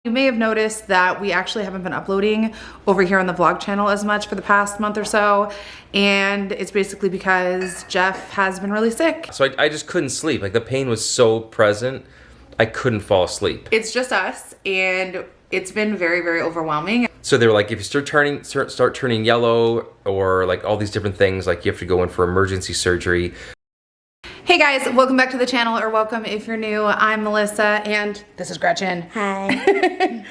You may have noticed that we actually haven't been uploading over here on the vlog channel as much for the past month or so, and it's basically because Jeff has been really sick. So I just couldn't sleep. Like, the pain was so present, I couldn't fall asleep. It's just us, and it's been very, very overwhelming. So they were like, if you start turning yellow, or like all these different things, like you have to go in for emergency surgery. Hey guys, welcome back to the channel, or welcome if you're new. I'm Melissa and this is Gretchen. Hi.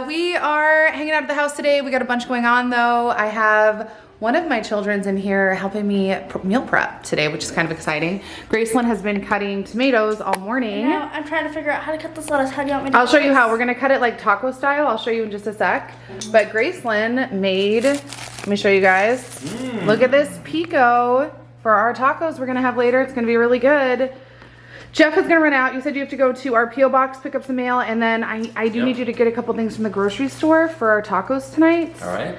We are hanging out at the house today. We got a bunch going on though. I have one of my children's in here helping me meal prep today, which is kind of exciting. Gracelyn has been cutting tomatoes all morning. Now I'm trying to figure out how to cut this lettuce. How do you want me to I'll show you how. We're gonna cut it like taco style. I'll show you in just a sec. But Gracelyn made, let me show you guys. Look at this pico for our tacos we're gonna have later. It's gonna be really good. Jeff is gonna run out. You said you have to go to our P.O. box, pick up some mail, and then I do need you to get a couple things from the grocery store for our tacos tonight. All right.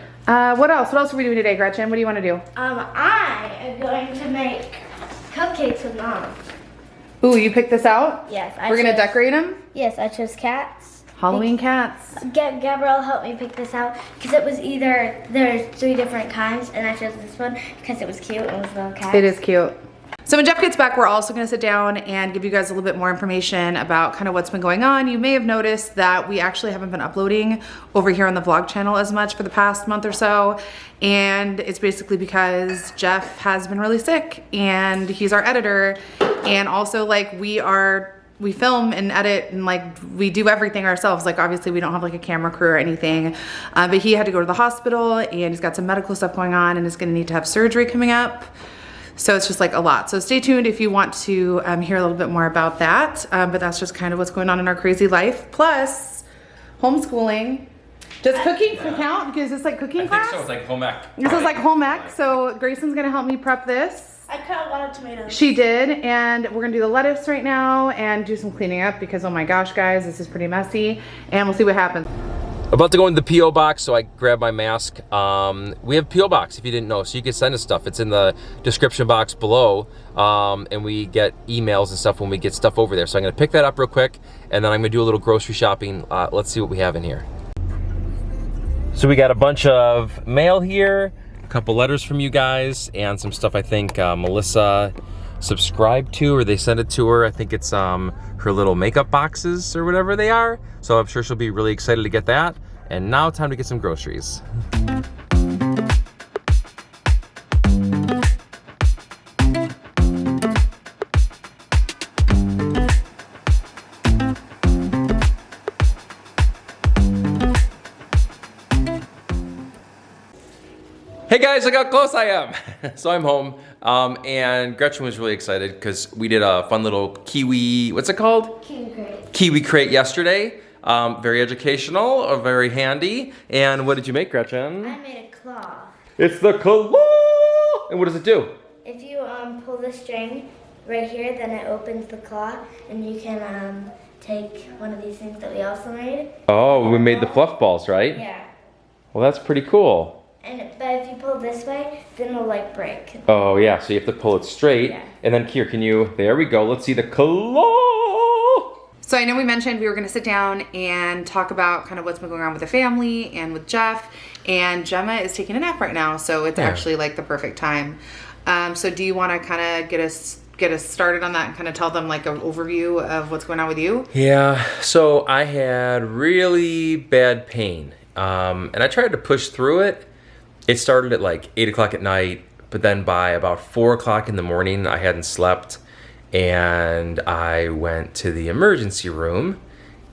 What else? What else are we doing today, Gretchen? What do you want to do? I am going to make cupcakes with Mom. Ooh, you picked this out? Yes. We're gonna decorate them? Yes, I chose cats. Halloween cats. Gabrielle helped me pick this out because it was either, there's 3 different kinds, and I chose this one because it was cute and it was little cats. It is cute. So when Jeff gets back, we're also gonna sit down and give you guys a little bit more information about kind of what's been going on. You may have noticed that we actually haven't been uploading over here on the vlog channel as much for the past month or so. And it's basically because Jeff has been really sick and he's our editor. And also like we film and edit and like we do everything ourselves. Like obviously we don't have like a camera crew or anything, but he had to go to the hospital and he's got some medical stuff going on and is gonna need to have surgery coming up. So it's just like a lot. So stay tuned if you want to hear a little bit more about that. But that's just kind of what's going on in our crazy life. Plus homeschooling. Does cooking count? Because it's like cooking class? I think so. It's like home ec. This is like home ec. So Grayson's gonna help me prep this. I cut a lot of tomatoes. She did, and we're gonna do the lettuce right now and do some cleaning up because oh my gosh guys, this is pretty messy, and we'll see what happens. About to go into the P.O. box, so I grabbed my mask. We have P.O. box if you didn't know, so you can send us stuff. It's in the description box below, and we get emails and stuff when we get stuff over there. So I'm gonna pick that up real quick, and then I'm gonna do a little grocery shopping. Let's see what we have in here. So we got a bunch of mail here, a couple letters from you guys, and some stuff I think Melissa subscribed to, or they sent it to her. I think it's her little makeup boxes or whatever they are. So I'm sure she'll be really excited to get that. And now time to get some groceries. Hey guys, look how close I am. So I'm home, and Gretchen was really excited because we did a fun little kiwi, what's it called? Kiwi crate. Kiwi crate yesterday. Very educational, very handy. And what did you make, Gretchen? I made a claw. It's the claw! And what does it do? If you pull the string right here, then it opens the claw, and you can take one of these things that we also made. Oh, we made the fluff balls, right? Yeah. Well, that's pretty cool. But if you pull this way, then it'll like break. Oh yeah, so you have to pull it straight. Yeah. And then here, there we go. Let's see the claw! So I know we mentioned we were gonna sit down and talk about kind of what's been going on with the family and with Jeff, and Gemma is taking a nap right now, so it's actually like the perfect time. So do you wanna kind of get us started on that and kind of tell them like an overview of what's going on with you? Yeah, so I had really bad pain, and I tried to push through it. It started at like 8 o'clock at night, but then by about 4 o'clock in the morning, I hadn't slept, and I went to the emergency room,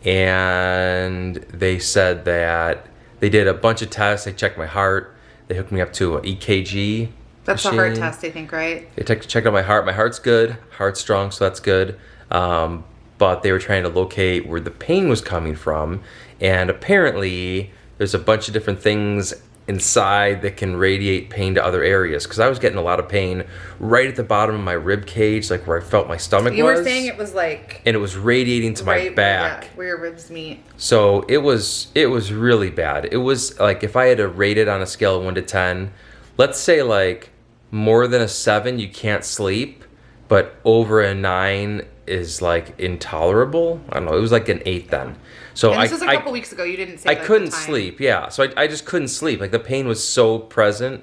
and they said that they did a bunch of tests. They checked my heart. They hooked me up to an EKG. That's machine. a heart test, I think, right? They checked out my heart. My heart's good. Heart's strong, so that's good. But they were trying to locate where the pain was coming from, and apparently there's a bunch of different things inside that can radiate pain to other areas, because I was getting a lot of pain right at the bottom of my rib cage, like where I felt my stomach was. You were saying it was like, and it was radiating to my back. Yeah, where your ribs meet. So it was really bad. It was like, if I had to rate it on a scale of 1 to 10, let's say like more than a 7, you can't sleep. but over a 9 is like intolerable. I don't know. It was like an 8 then. So And this was a couple weeks ago. You didn't say I like, couldn't the time. sleep. Yeah. So I just couldn't sleep. Like the pain was so present,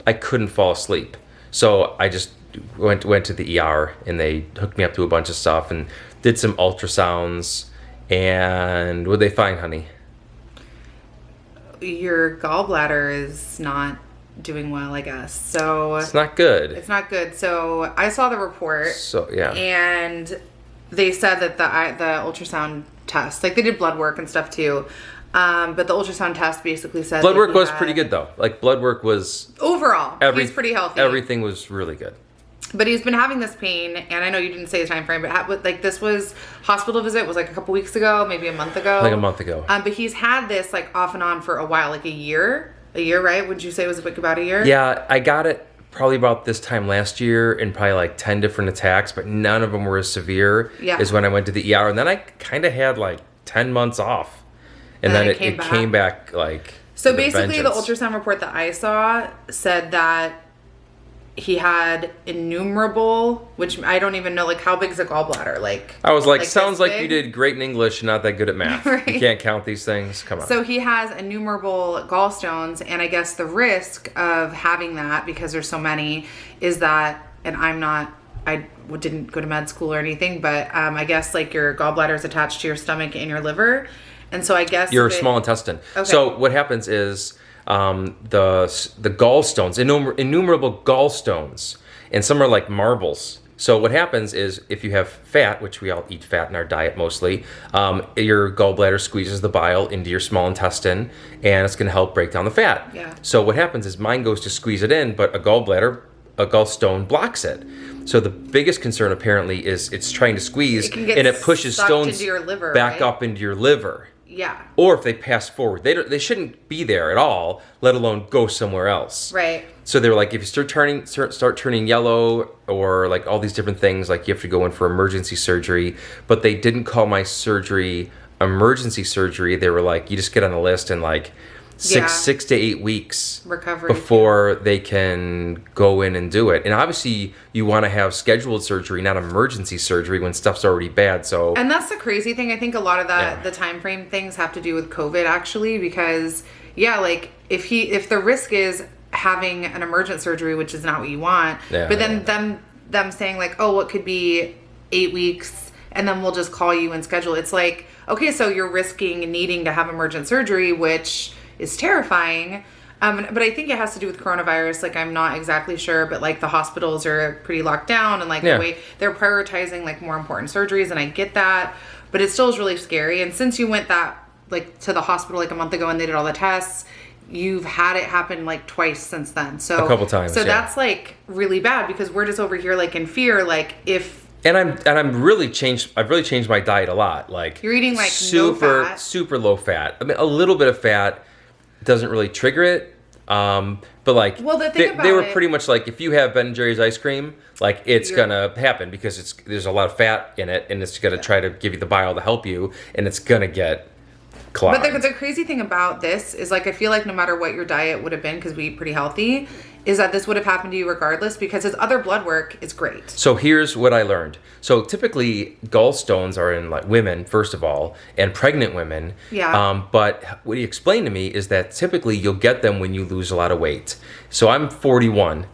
I couldn't fall asleep. So I just went to the ER and they hooked me up to a bunch of stuff and did some ultrasounds. And what'd they find, honey? Your gallbladder is not doing well, I guess. So It's not good. it's not good. So I saw the report. So yeah. And they said that the ultrasound test, like they did blood work and stuff too. But the ultrasound test basically said Blood that work he was had- pretty good though. Like blood work was overall. He's pretty healthy. Everything was really good. But he's been having this pain, and I know you didn't say the time frame, but like this was hospital visit was like a couple weeks ago, maybe a month ago. Like a month ago. But he's had this like off and on for a while, like a year, right? Would you say it was like about a year? Yeah, I got it probably about this time last year in probably like 10 different attacks, but none of them were as severe Yeah. as when I went to the ER. And then I kind of had like 10 months off. And then it came back like. So with a basically, the vengeance. ultrasound report that I saw said that he had innumerable, which I don't even know, like how big is a gallbladder? Like I was like, this sounds like big? you did great in English and not that good at math. Right. You can't count these things. Come on. So he has innumerable gallstones, and I guess the risk of having that, because there's so many, is that, and I didn't go to med school or anything, but I guess like your gallbladder is attached to your stomach and your liver, and so I guess Your small intestine. Okay. So what happens is the gallstones, innumerable gallstones, and some are like marbles. So what happens is if you have fat, which we all eat fat in our diet mostly, your gallbladder squeezes the bile into your small intestine, and it's going to help break down the fat. Yeah. So what happens is mine goes to squeeze it in, but a gallstone blocks it. So the biggest concern apparently is it's trying to squeeze, It can get and it pushes sucked stones into your liver, back right? up into your liver. Yeah. Or if they pass forward, they shouldn't be there at all, let alone go somewhere else. Right. So they were like, if you start turning yellow, or like all these different things, like you have to go in for emergency surgery. But they didn't call my surgery emergency surgery. They were like, you just get on the list and like Yeah. 6 to 8 weeks Recovery. before they can go in and do it. And obviously you want to have scheduled surgery, not emergency surgery when stuff's already bad. So And that's the crazy thing. I think a lot of that, Yeah. the time frame things have to do with COVID actually, because yeah, like if the risk is having an emergent surgery, which is not what you want, Yeah. but then them saying like, oh, it could be 8 weeks and then we'll just call you and schedule. It's like, okay, so you're risking needing to have emergent surgery, which is terrifying. But I think it has to do with coronavirus. Like, I'm not exactly sure, but like the hospitals are pretty locked down, and like Yeah. the way they're prioritizing like more important surgeries, and I get that, but it still is really scary. And since you went to the hospital like a month ago and they did all the tests, you've had it happen like twice since then. So A couple times, So yeah. that's like really bad, because we're just over here like in fear, like if I'm really changed. I've really changed my diet a lot. Like you're eating like super no fat. super low fat. I mean, a little bit of fat doesn't really trigger it. But like, Well, the thing they about were it- pretty much like, if you have Ben and Jerry's ice cream, like it's You're- gonna happen because there's a lot of fat in it, and it's gonna try to give you the bile to help you, and it's gonna get clogged. But the crazy thing about this is, like, I feel like no matter what your diet would have been, because we eat pretty healthy, is that this would have happened to you regardless, because his other blood work is great. So here's what I learned. So typically gallstones are in like women, first of all, and pregnant women. Yeah. But what he explained to me is that typically you'll get them when you lose a lot of weight. So I'm 41,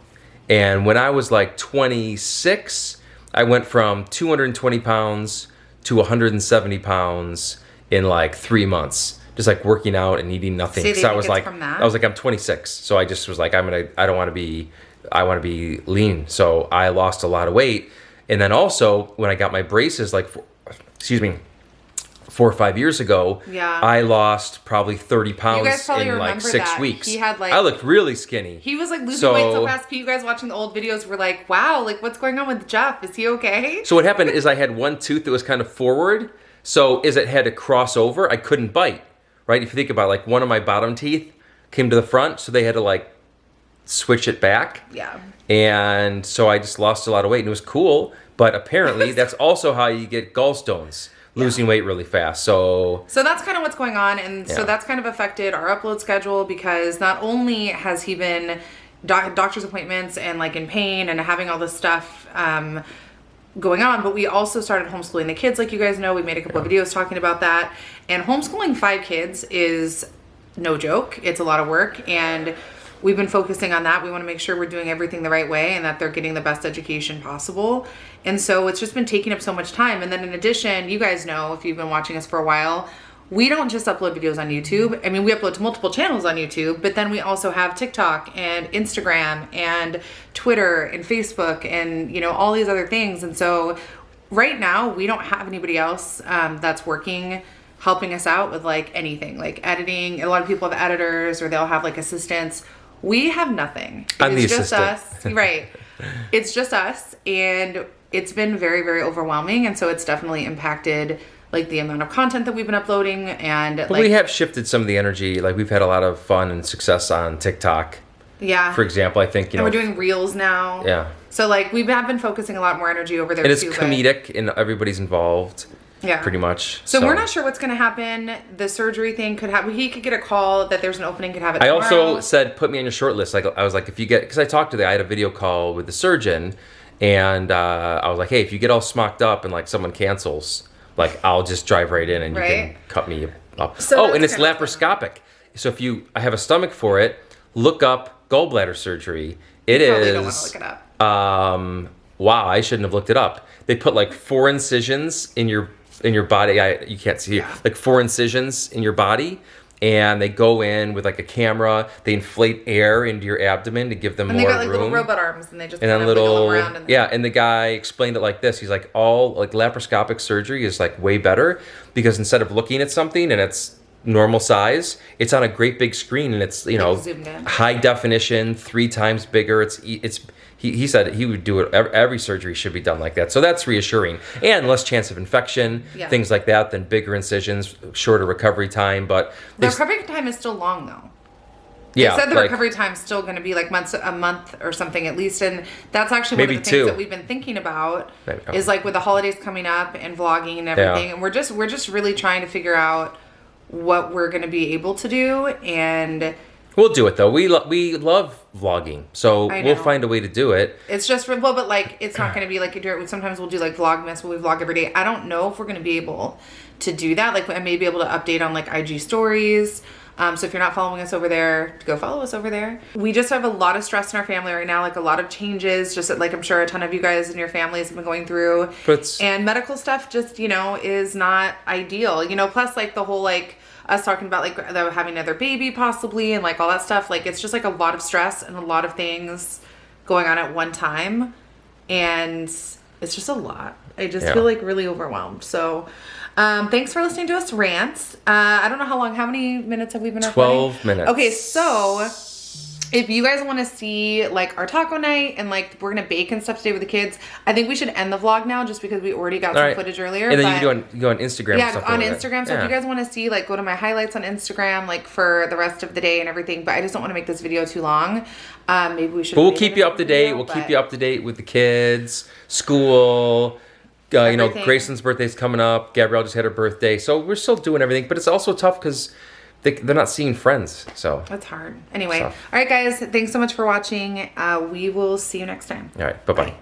and when I was like 26, I went from 220 pounds to 170 pounds in like 3 months. Just like working out and eating nothing. So you So I think was it's like, from that? I'm 26. So I just was like, I want to be lean. So I lost a lot of weight. And then also when I got my braces, like, 4 or 5 years ago, Yeah. I lost probably 30 You guys pounds probably in like remember 6 that. weeks. He had, like- I looked really skinny. He was like losing So- weight so fast. You guys watching the old videos were like, wow, like what's going on with Jeff? Is he okay? So what happened is I had one tooth that was kind of forward. So as it had to cross over, I couldn't bite, right? If you think about it, like one of my bottom teeth came to the front, so they had to like switch it back. Yeah. And so I just lost a lot of weight, and it was cool. But apparently that's also how you get gallstones, losing weight really fast. So So that's kind of what's going on, and so Yeah. that's kind of affected our upload schedule, because not only has he been doctor's appointments and like in pain and having all this stuff going on, but we also started homeschooling the kids, like you guys know. We made a couple of videos talking about that, and homeschooling 5 kids is no joke. It's a lot of work, and we've been focusing on that. We want to make sure we're doing everything the right way and that they're getting the best education possible. And so it's just been taking up so much time. And then in addition, you guys know, if you've been watching us for a while, we don't just upload videos on YouTube. I mean, we upload to multiple channels on YouTube, but then we also have TikTok and Instagram and Twitter and Facebook and, you know, all these other things. And so right now we don't have anybody else that's working, helping us out with like anything, like editing. A lot of people have editors or they'll have like assistants. We have nothing. I'm the It's just assistant. us. Right. It's just us. And it's been very, very overwhelming. And so it's definitely impacted like the amount of content that we've been uploading, and But like we have shifted some of the energy. Like we've had a lot of fun and success on TikTok, yeah. for example. I think, you know, And we're doing reels now. Yeah. So like we have been focusing a lot more energy over there and it's too. comedic and everybody's involved. Yeah. Pretty much. So we're not sure what's going to happen. The surgery thing could happen. He could get a call that there's an opening, could have it I tomorrow. also said, put me on your short list. Like I was like, if you get, because I talked to I had a video call with the surgeon, and I was like, hey, if you get all smocked up and like someone cancels, like I'll just drive right in and you can cut me up. So and that's it's kind of laparoscopic. So I have a stomach for it, look up gallbladder surgery. It You probably is. don't want to look it up. Wow, I shouldn't have looked it up. They put like 4 incisions in your body. You can't see it. Like 4 incisions in your body, and they go in with like a camera. They inflate air into your abdomen to give them And more they got like room. little robot arms, and they just And then kind of wiggle little, them around. And yeah, and the guy explained it like this. He's like, all like laparoscopic surgery is like way better because instead of looking at something and it's normal size, it's on a great big screen and it's, you know, zoomed in. high definition, 3 times bigger. He said he would do it. Every surgery should be done like that. So that's reassuring, and less chance of infection, things like that, than bigger incisions, shorter recovery time. But the recovery time is still long though. yeah, They said the like, recovery time is still going to be like a month or something at least, and that's actually one Maybe of the things 2. that we've been thinking about Maybe. is like with the holidays coming up and vlogging and everything, and we're just really trying to figure out what we're going to be able to do, and we'll do it though. We love vlogging, so I we'll know. find a way to do it. it's just but like it's not going to be like sometimes we'll do like Vlogmas where we vlog every day. I don't know if we're going to be able to do that. Like I may be able to update on like IG stories. So if you're not following us over there, go follow us over there. We just have a lot of stress in our family right now, like a lot of changes, just like I'm sure a ton of you guys and your families have been going through. And medical stuff just, you know, is not ideal, you know, plus like the whole like us talking about like having another baby possibly and like all that stuff. Like it's just like a lot of stress and a lot of things going on at one time. And it's just a lot. I just feel like really overwhelmed. So thanks for listening to us rant. I don't know how many minutes have we been recording? 12 minutes. Okay, so if you guys want to see like our taco night and like we're gonna bake and stuff today with the kids, I think we should end the vlog now just because we already got some footage earlier. And then you go on Instagram. Yeah, and stuff on like Instagram. that. So if you guys want to see, like, go to my highlights on Instagram, like for the rest of the day and everything. But I just don't want to make this video too long. Maybe we should. But we'll keep you up to date. We'll keep you up to date with the kids, school. You know, Grayson's birthday's coming up. Gabrielle just had her birthday, so we're still doing everything. But it's also tough because they're not seeing friends. So that's hard. Anyway, all right, guys. Thanks so much for watching. We will see you next time. All right. Bye-bye.